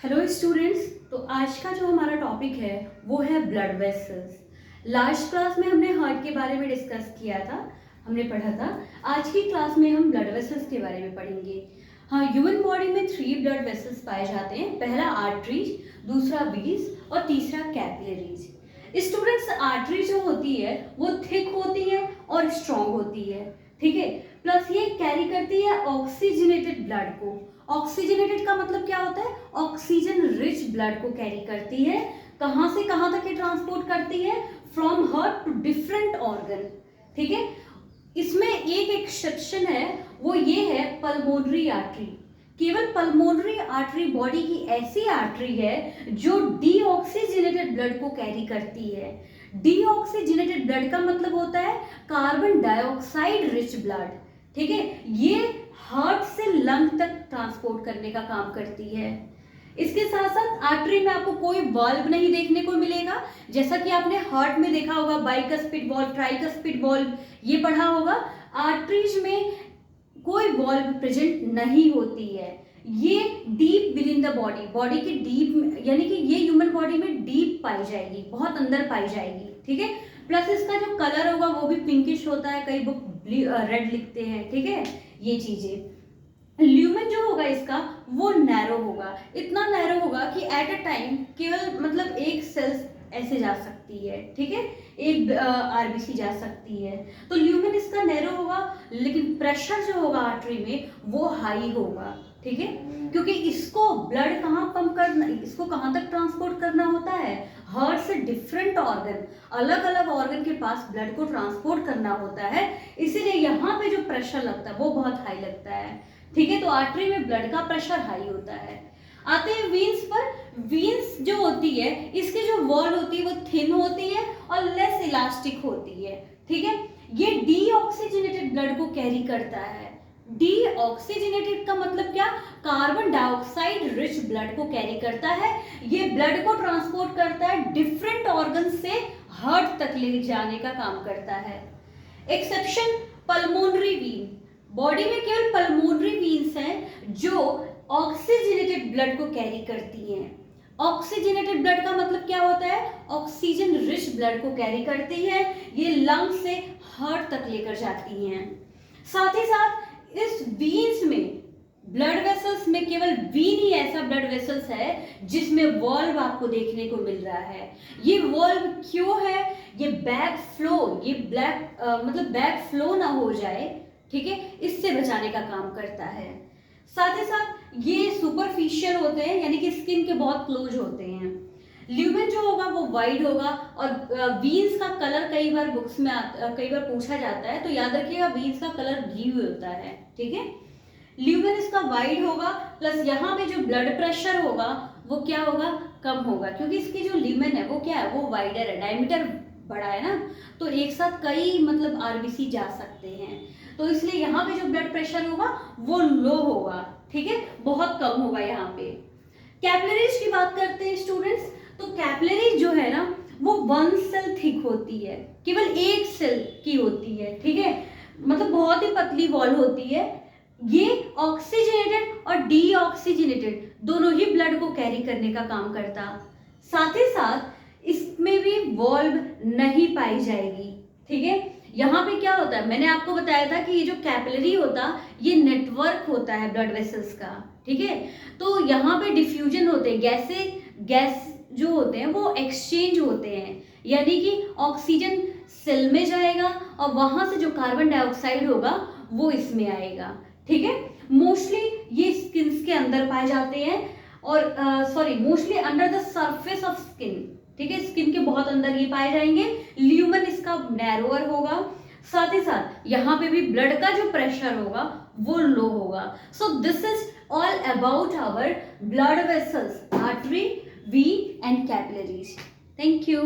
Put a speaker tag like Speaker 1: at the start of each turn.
Speaker 1: Hello students. तो आज का जो हमारा टॉपिक है वो है ब्लड वेसल्स। लास्ट क्लास में हमने हार्ट के बारे में डिस्कस किया था, हमने पढ़ा था। आज की क्लास में हम ब्लड वेसल्स के बारे में पढ़ेंगे। हाँ, ह्यूमन बॉडी में 3 ब्लड वेसल्स पाए जाते हैं। पहला आर्टरीज, दूसरा वीन्स और तीसरा कैपिलरीज। स्टूडेंट्स, आर्टरी जो होती है वो थिक होती है और स्ट्रॉन्ग होती है, ठीक है। प्लस ये कैरी करती है ऑक्सीजनेटेड ब्लड को। ऑक्सीजनेटेड का मतलब क्या होता है? ऑक्सीजन रिच ब्लड को कैरी करती है। कहाँ से कहाँ तक ये ट्रांसपोर्ट करती है? From heart to different organ, ठीक है। इसमें एक एक्सेप्शन है, वो ये है पल्मोनरी आर्टरी। केवल पल्मोनरी आर्टरी बॉडी की ऐसी आर्टरी है जो डीऑक्सीजनेटेड ब्लड को कैरी करती है। डीऑक्सीजनेटेड ब्लड का मतलब होता है कार्बन डाइऑक्साइड रिच ब्लड, ठीक है। ये हार्ट से लंग तक ट्रांसपोर्ट करने का काम करती है। इसके साथ साथ आर्टरी में आपको कोई वाल्व नहीं देखने को मिलेगा, जैसा कि आपने हार्ट में देखा होगा बाइकस्पिड वाल्व, ट्राइकस्पिड वाल्व, ये पढ़ा होगा। आर्टरीज में कोई वाल्व प्रेजेंट नहीं होती है। ये deep with in the body, body के डीप, यानी कि ये ह्यूमन बॉडी में डीप पाई जाएगी, बहुत अंदर पाई जाएगी, ठीक है। प्लस इसका जो कलर होगा वो भी पिंकिश होता है, कई बुक रेड लिखते हैं, ठीक है। ये चीजें, ल्यूमेन जो होगा इसका वो नैरो होगा। इतना नैरो होगा कि एट अ टाइम केवल मतलब एक सेल्स ऐसे जा सकती है, ठीक है, एक आरबीसी जा सकती है। तो ल्यूमेन इसका नैरो होगा, लेकिन प्रेशर जो होगा आर्टरी में वो हाई होगा, ठीक है। क्योंकि इसको ब्लड कहाँ पंप करना, इसको कहाँ तक ट्रांसपोर्ट करना होता है? हार्ट से डिफरेंट ऑर्गन, अलग अलग ऑर्गन के पास ब्लड को ट्रांसपोर्ट करना होता है। इसीलिए यहाँ पे जो प्रेशर लगता है वो बहुत हाई लगता है, ठीक है। तो आर्टरी में ब्लड का प्रेशर हाई होता है। आते हैं वीन्स पर। वीन्स जो होती है, इसकी जो वॉल होती है वो थिन होती है और लेस इलास्टिक होती है, ठीक है। ये डीऑक्सीजनेटेड ब्लड को कैरी करता है। डीऑक्सीजनेटेड का मतलब क्या? कार्बन डाइऑक्साइड रिच ब्लड को कैरी करता है। ये ब्लड को ट्रांसपोर्ट करता है, डिफरेंट ऑर्गन से हार्ट तक ले जाने का काम करता है। एक्सेप्शन पल्मोनरी वीन, बॉडी में केवल पल्मोनरी वीन्स हैं जो ऑक्सीजनेटेड ब्लड को कैरी करती हैं। ऑक्सीजनेटेड ब्लड का मतलब क्या होता है? ऑक्सीजन रिच ब्लड को कैरी करती है। ये लंग से हार्ट तक लेकर जाती हैं। साथ ही साथ इस वीन्स में, ब्लड वेसल्स में केवल वीन ही ऐसा ब्लड वेसल्स है जिसमें वॉल्व आपको देखने को मिल रहा है। ये वॉल्व क्यों है? ये बैक फ्लो, ये मतलब बैक फ्लो ना हो जाए, ठीक है, इससे बचाने का काम करता है। साथ ही साथ ये सुपरफिशियल होते हैं, यानी कि स्किन के बहुत क्लोज होते हैं। ल्यूमेन जो होगा वो वाइड होगा। और वीन्स का कलर कई बार बुक्स में कई बार पूछा जाता है, तो याद रखिएगा वीन्स का कलर ब्लू होता है, ठीक है। ल्यूमेन इसका वाइड होगा, प्लस यहाँ पे जो ब्लड प्रेशर होगा वो क्या होगा? कम होगा, क्योंकि इसकी जो ल्यूमेन है वो क्या है? वो वाइडर है, डायमीटर बड़ा है ना, तो एक साथ कई मतलब आरबीसी जा सकते हैं। तो इसलिए यहाँ पे जो ब्लड प्रेशर होगा वो लो होगा, ठीक है, बहुत कम होगा यहाँ पे। कैपिलरीज की बात करते हैं स्टूडेंट्स। तो कैपिलरीज जो है ना वो 1 सेल थिक होती है, केवल एक सेल की होती है, ठीक है, मतलब बहुत ही पतली वॉल होती है। ये ऑक्सीजनेटेड और डीऑक्सीजनेटेड दोनों ही ब्लड को कैरी करने का काम करता। साथ ही साथ इसमें भी वॉल्व नहीं पाई जाएगी, ठीक है। यहाँ पे क्या होता है, मैंने आपको बताया था कि ये जो कैपिलरी होता ये नेटवर्क होता है ब्लड वेसल्स का, ठीक है। तो यहाँ पे डिफ्यूजन होते हैं, गैस जो होते हैं वो एक्सचेंज होते हैं, यानी कि ऑक्सीजन सेल में जाएगा और वहां से जो कार्बन डाइऑक्साइड होगा वो इसमें आएगा, ठीक है। मोस्टली ये स्किन के अंदर पाए जाते हैं, और mostly under the surface of skin, ठीक है, स्किन के बहुत अंदर ये पाए जाएंगे। ल्यूमेन इसका नैरोअर होगा। साथ ही साथ यहाँ पे भी ब्लड का जो प्रेशर होगा वो लो होगा। So this is all about our blood vessels, artery, we and capillaries. Thank you.